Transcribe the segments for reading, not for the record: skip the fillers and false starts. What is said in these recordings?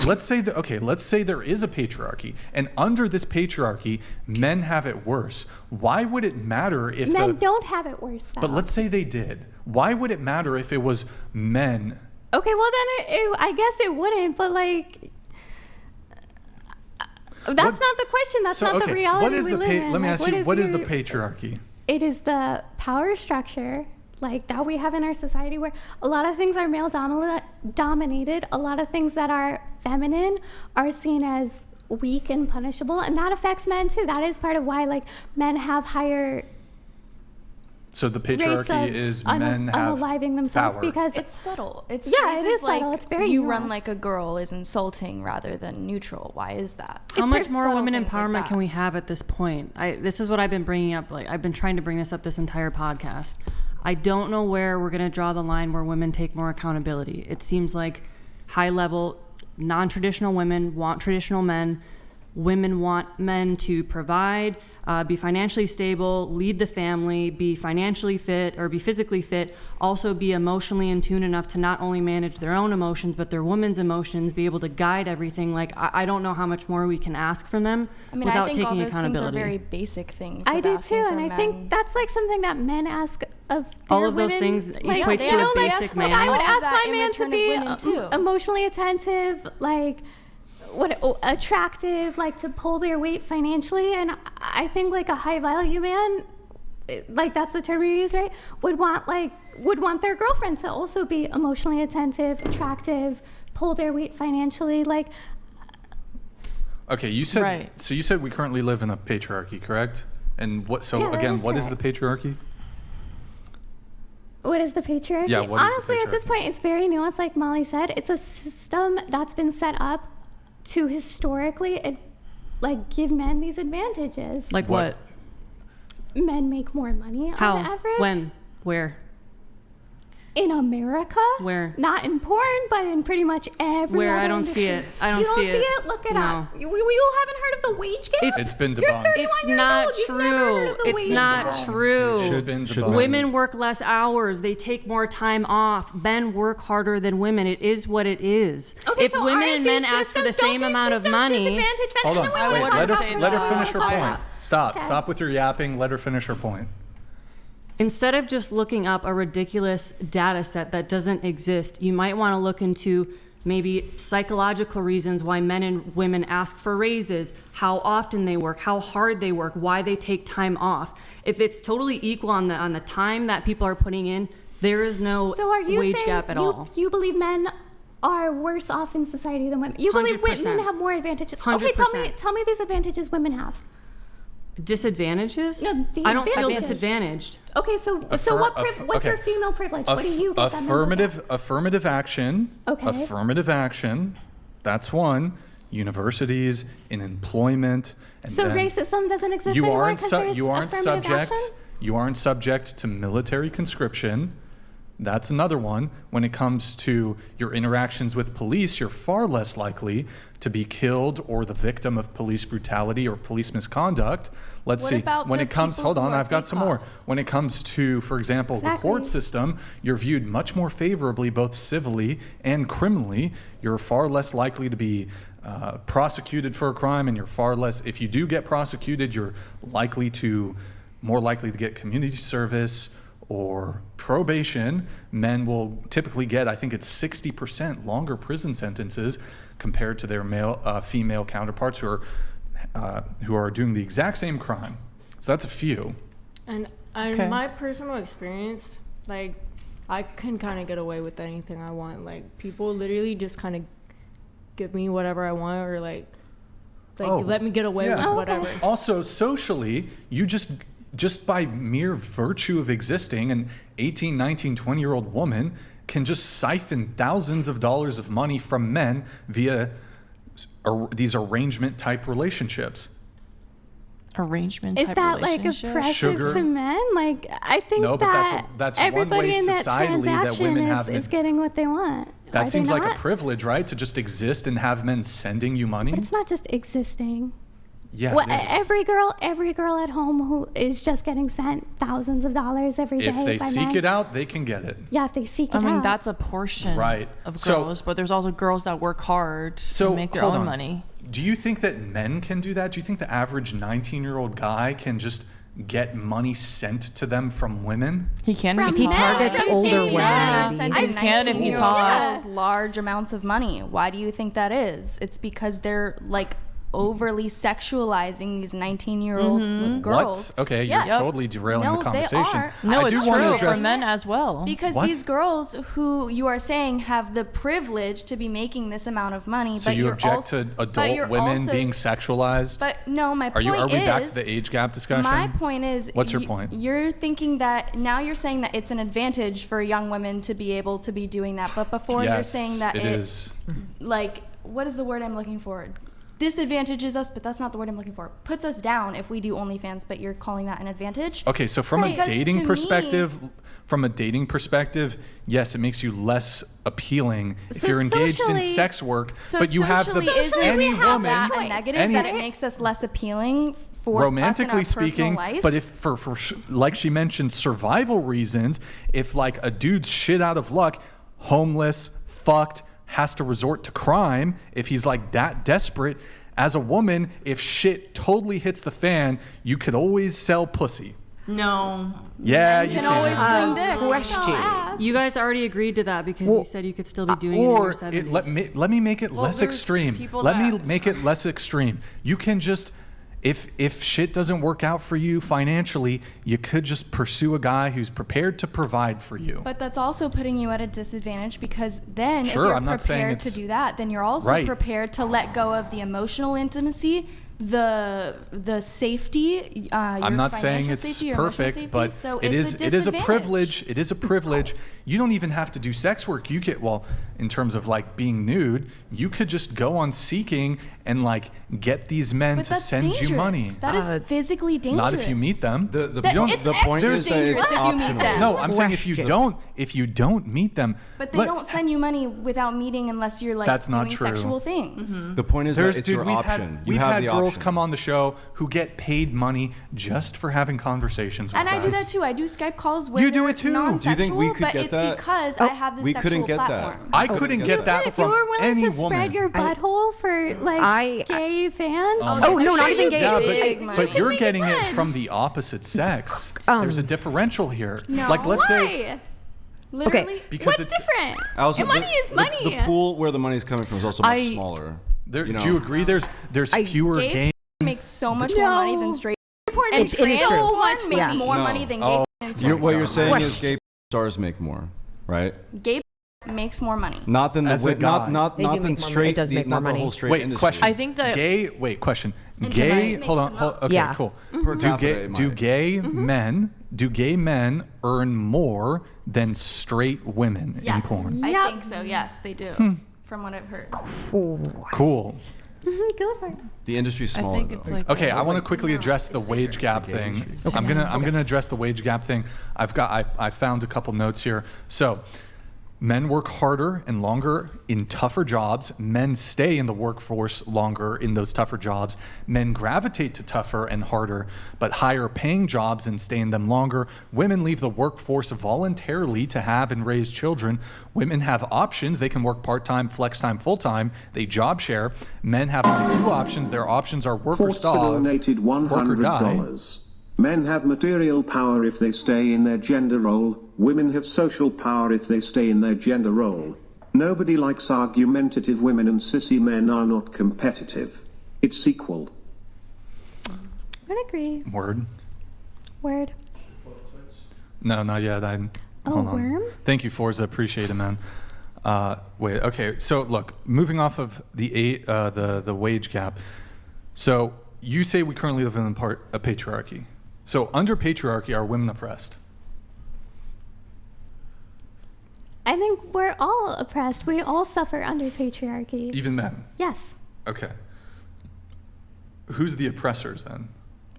let's say there is a patriarchy, and under this patriarchy, men have it worse. Why would it matter if men don't have it worse, though? But let's say they did. Why would it matter if it was men? Okay, well then I guess it wouldn't, but like that's not the question. That's not the reality we live in. Let me ask you, what is the patriarchy? It is the power structure like that we have in our society where a lot of things are male dominated. A lot of things that are feminine are seen as weak and punishable, and that affects men too. That is part of why like men have higher. So the patriarchy is men have unaliving themselves power. Because it's subtle. It is like subtle. It's very you nuanced. Run like a girl is insulting rather than neutral. Why is that? How much more women empowerment can we have at this point? This is what I've been bringing up. Like I've been trying to bring this up this entire podcast. I don't know where we're going to draw the line where women take more accountability. It seems like high level, non-traditional women want traditional men. Women want men to provide, be financially stable, lead the family, be financially fit or be physically fit, also be emotionally in tune enough to not only manage their own emotions, but their women's emotions, be able to guide everything. Like, I don't know how much more we can ask from them without taking accountability. I think all those things are very basic things. I do too, and I think that's like something that men ask of their all of women. Those things equates to a basic man. I would ask my man to be emotionally attentive, like attractive, like to pull their weight financially, and I think like a high value man, like that's the term you use, right, would want their girlfriend to also be emotionally attentive, attractive, pull their weight financially, like. Okay, you said right. So you said we currently live in a patriarchy, correct? And what? So yeah, again, what is the patriarchy? What is the patriarchy? Yeah, what honestly, is the patriarchy? At this point, it's very nuanced. Like Molly said, it's a system that's been set up to historically give men these advantages. Like what? Men make more money How? On average. When? Where? In America? Where? Not in porn, but in pretty much every Where? other I don't industry. see it. I don't see it. You don't see it? Look it up. You haven't heard of the wage gap? It's been debunked. It's not true. It's not true. It's been debunked. Women work less hours. They take more time off. Men work harder than women. It is what it is. Okay, if so women and men ask for the same amount of money. Hold on. Wait, let her finish her point. Stop with your yapping. Let her finish her point. Instead of just looking up a ridiculous data set that doesn't exist, you might want to look into maybe psychological reasons why men and women ask for raises, how often they work, how hard they work, why they take time off. If it's totally equal on the time that people are putting in, there is no wage gap at all. You believe men are worse off in society than women? You believe 100%. women have more advantages? 100%. Okay, tell me these advantages women have. Disadvantages? No, I don't feel disadvantaged. Okay, so what's your female privilege? What do you get affirmative action. Okay. Affirmative action. That's one. Universities, in employment. And so racism doesn't exist anymore because there's affirmative action? You aren't subject to military conscription. That's another one. When it comes to your interactions with police, you're far less likely to be killed or the victim of police brutality or police misconduct. Let's see. When it comes, hold on, I've got some more. When it comes to, for example, the court system, you're viewed much more favorably, both civilly and criminally. You're far less likely to be prosecuted for a crime, and you're far less, if you do get prosecuted, you're more likely to get community service or probation. Men will typically get, I think it's 60% longer prison sentences compared to their female counterparts who are doing the exact same crime. So that's a few. And in my personal experience, like, I can kind of get away with anything I want. Like, people literally just kind of give me whatever I want, or like let me get away with whatever. Also, socially, you just by mere virtue of existing, an 18, 19, 20-year-old woman can just siphon thousands of dollars of money from men via these arrangement-type relationships. Is that like oppressive to men? Like, I think that's everybody one way in that transaction is getting what they want. That seems like a privilege, right? To just exist and have men sending you money. But it's not just existing. Yeah, Well, it is. every girl at home who is just getting sent thousands of dollars every day. If they by seek men. it out, they can get it. Yeah, if they seek it I mean, out. that's a portion Right. of So- girls, but there's also girls that work hard to make their hold own on. money. Do you think that men can do that? Do you think the average 19-year-old guy can just get money sent to them from women? He can From if he men, targets from older females. women. Yeah, maybe. sending He can if he's hot. 19-year-olds large amounts of money. Why do you think that is? It's because they're like overly sexualizing these 19-year-old girls. What? Okay, Yes. you're totally derailing No, the conversation. They are. No, I it's do want to true address- for men as well. Because What? these girls who you are saying have the privilege to be making this amount of money, So but you you're object also, to but adult you're women also being sexualized? But no, my Are point you? Are we is, back to the age gap discussion? My point is, What's your point? You're thinking that now you're saying that it's an advantage for young women to be able to be doing that, but before you're Yes, saying that it is. like, what is the word I'm looking for? Disadvantages us, but that's not the word I'm looking for. Puts us down if we do OnlyFans, but you're calling that an advantage. Okay, so from Right. a Because to dating me- perspective, yes, it makes you less appealing if So you're engaged in socially- sex work, So but you have the socially, isn't any we have woman that a choice, negative any- that it makes us less appealing for us in romantically our personal speaking, life? but if for like she mentioned survival reasons, if like a dude's shit out of luck, homeless, fucked, has to resort to crime, if he's like that desperate, as a woman, if shit totally hits the fan, you could always sell pussy. No. Yeah, you can can. always sling dick. Question. You guys already agreed to that because you said you could still be doing it in Or your 70s. let me make it Well, less there's extreme. people Let me that- make it less extreme. You can just if shit doesn't work out for you financially, you could just pursue a guy who's prepared to provide for you. But that's also putting you at a disadvantage because then Sure, if you're I'm not saying prepared to it's- do that, then you're also Right. prepared to let go of the emotional intimacy, the safety. I'm not saying it's safety, your emotional perfect, safety. but So it it's is it is a disadvantage. privilege. It is a privilege. You don't even have to do sex work. You get in terms of like being nude, you could just go on Seeking and like get these men But to that's send dangerous. you money. That is physically dangerous. Not if you meet them. The That- point it's the point extra is that it's dangerous if you meet optional. them. No, I'm saying if you Question. don't meet them. But they don't send you money without meeting unless you're like That's not doing true. sexual things. The point is that it's your we've option. Had, You we've have had the girls option. come on the show who get paid money just for having conversations with And I do guys. that too. I do Skype calls with You do it too. Do you non-sexual, think we could but get it's that? because I have this We sexual couldn't get that. platform. I couldn't get that If you from were willing any to woman. spread your butthole for like gay fans, Oh, no, not even gay. Yeah, Big but, money. but you're Make it getting it fun. from the opposite sex. There's a differential here. No. Like let's say why? Literally, because What's it's different? Also, And money is money. The pool where the money's coming from is also much smaller. there, you know? do you agree there's fewer gay gay makes so much more money than straight. Porn And is trans so porn much makes money. more No. money than gay Oh. and You're, straight. what you're saying is Question. gay stars make more, right? Gay makes more money. Not than the As a wi- guy. not They do than make more money. straight. It does make not more the whole money. straight Wait, industry. question. I think that- gay. Wait, question. And Gay. makes Hold on. the Hold, most. okay, Yeah. cool. Per Do capita, gay it do might. gay men earn more than straight women in Yes, porn? I Yep. think so. Yes, they do. From what I've heard. Cool. Go for it. The industry's I smaller. think it's though. like Okay, I want to quickly address the wage gap thing. I'm gonna address the wage gap thing. I found a couple notes here. So, men work harder and longer in tougher jobs. Men stay in the workforce longer in those tougher jobs. Men gravitate to tougher and harder, but higher paying jobs and stay in them longer. Women leave the workforce voluntarily to have and raise children. Women have options. They can work part-time, flex-time, full-time. They job share. Men have only two options. Their options are work or Forster starve, donated work or die. $100. Men have material power if they stay in their gender role. Women have social power if they stay in their gender role. Nobody likes argumentative women, and sissy men are not competitive. It's equal. I agree. Word. Word. No, not yet. Hold on. worm? Thank you, Forza. Appreciate it, man. Wait. Okay. So look, moving off of the wage gap. So you say we currently live in a patriarchy. So under patriarchy, are women oppressed? I think we're all oppressed. We all suffer under patriarchy. Even men. Yes. Okay. Who's the oppressors then?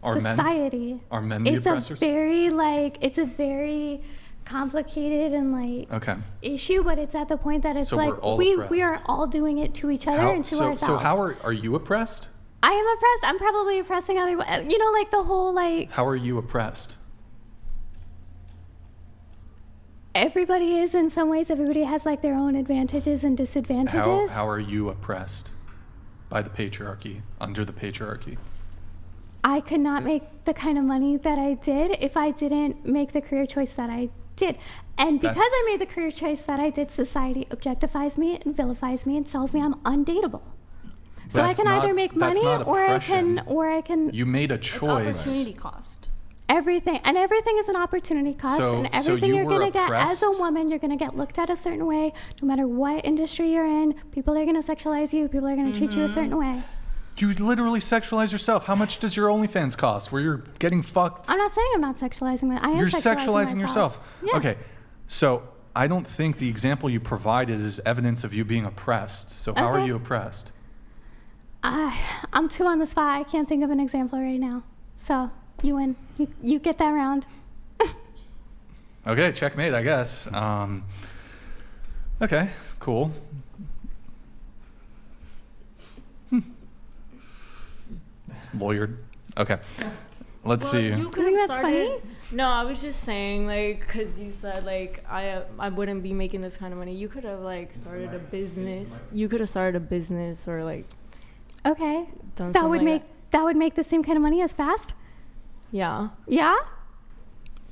Are men? Society. Are men the It's oppressors? it's a very complicated and Okay. issue, but it's at the point that it's So we're like all we oppressed. are all doing it to each other and to ourselves. So how are you oppressed? I am oppressed. I'm probably oppressing other, you know, like the whole like. How are you oppressed? Everybody is in some ways. Everybody has like their own advantages and disadvantages. How are you oppressed by the patriarchy, under the patriarchy? I could not make the kind of money that I did if I didn't make the career choice that I did. And because I made the career choice that I did, society objectifies me and vilifies me and tells me I'm undateable. So I can either make money or I can. You made a choice. It's opportunity cost. Everything is an opportunity cost, and everything you're gonna get as a woman, you're gonna get looked at a certain way. No matter what industry you're in, people are gonna sexualize you. People are gonna treat you a certain way. You literally sexualize yourself. How much does your OnlyFans cost? Where you're getting fucked? I'm not saying I'm not sexualizing I am. You're sexualizing yourself. Yeah. Okay, so I don't think the example you provided is evidence of you being oppressed. So how are you oppressed? I'm too on the spot. I can't think of an example right now. So you win. You get that round. Okay, checkmate, I guess. Okay, cool. Lawyered. Okay. Let's see. You could think have that's started. funny? No, I was just saying, like, because you said, like, I wouldn't be making this kind of money. You could have, like, started a business. You could have started a business or, like, Okay. done That something would like make the same kind of money as Fast. Yeah. Yeah.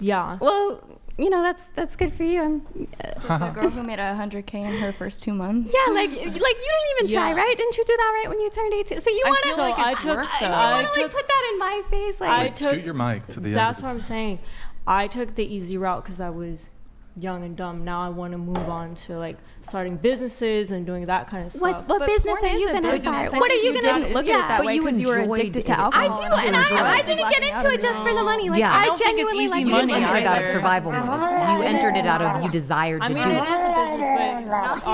Yeah. Well, you know that's good for you. This is the girl who made $100K in her first 2 months. Yeah, like you didn't even try, Yeah. right? Didn't you do that right when you turned 18? So you want to feel like I it's took- worth you though. want to like put that in my face, like I Wait, scoot your mic to the end. That's what I'm saying. I took the easy route because I was young and dumb. Now I want to move on to like starting businesses and doing that kind of stuff. what But business porn are you is a gonna business. start? I What are think you you gonna didn't do? look at it that Yeah. way because you were enjoyed addicted to it. alcohol. I do, and I didn't get into it just for the money. Like Yeah. I I don't think it's genuinely easy like You money didn't enter it out of either. survival mode. You entered it out of you desired to I mean, do it it. is a business, but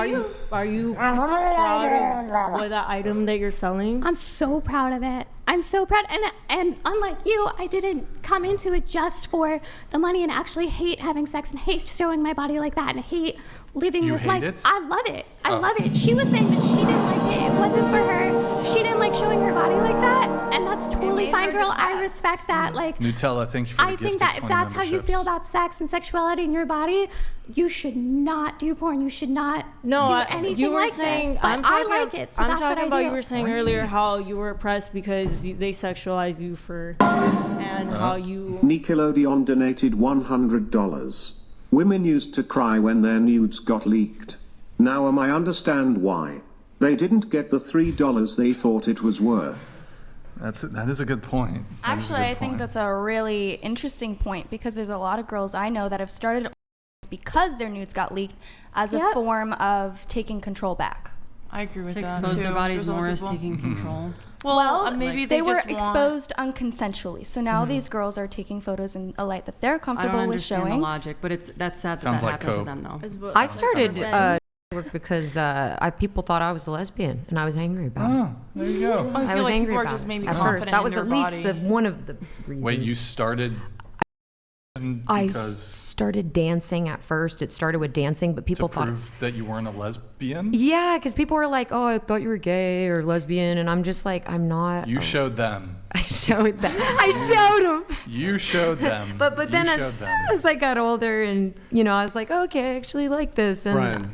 are you proud of what that item that you're selling? I'm so proud of it. I'm so proud, and unlike you, I didn't come into it just for the money and actually hate having sex and hate showing my body like that and hate living You this hate life. it? I love it. I Oh. love it. She was saying that she didn't like it. It wasn't for her. She didn't like showing her body like that, and that's totally made fine, her girl. I depressed. respect that. Like Nutella, thank you for the I gifted think that if 20 that's how you memberships. feel about sex and sexuality in your body, you should not do porn. You should not do anything you were like saying. this. But I'm I talking, like it, so I'm that's what talking I about. do. You were saying earlier how you were oppressed because they sexualize you for, and how you. Nickelodeon donated $100. Women used to cry when their nudes got leaked. Now I understand why. They didn't get the $3 they thought it was worth. That is a good point. That is a Actually, good I think point. that's a really interesting point because there's a lot of girls I know that have started because their nudes got leaked as a Yep. form of taking control back. I agree with To that expose too. their bodies There's other more as people- taking control. Well, maybe they were just want- exposed unconsensually. So now these girls are taking photos in a light that they're I don't comfortable with understand the showing. logic, but that's sad that Sounds that like happened to coke. them though. is what- I started Then- work because people thought I was a lesbian, and I was angry about it. Oh, there you go. I I feel was like angry people are about just it maybe at confident first. That in was their at least body. one of the reasons. Wait, you started I because started dancing at first. It started with dancing, but to people thought. prove that you weren't a lesbian? Yeah, because people were like, "Oh, I thought you were gay or lesbian," and I'm just like, "I'm not." You showed them. I showed them. I showed them. You showed them. But then you as, showed them. as I got older, and I was like, "Okay, I actually like this." And Brian,